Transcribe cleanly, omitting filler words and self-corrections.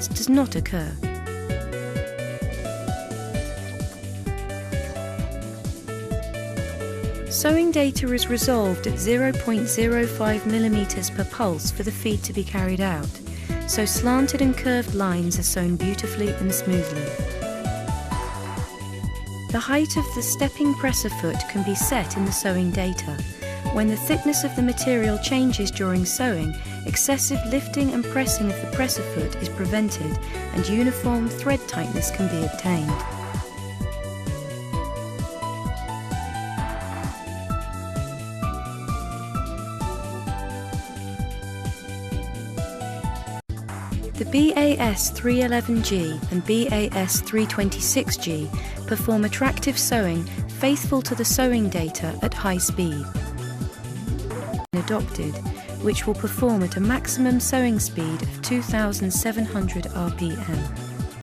lines does not occur. Sewing data is resolved at 0.05 mm per pulse for the feed to be carried out, so slanted and curved lines are sewn beautifully and smoothly. The height of the stepping presser foot can be set in the sewing data. When the thickness of the material changes during sewing, excessive lifting and pressing of the presser foot is prevented and uniform thread tightness can be obtained. The BAS 311G and BAS 326G perform attractive sewing faithful to the sewing data at high speed. Adopted, which will perform at a maximum sewing speed of 2,700 RPM.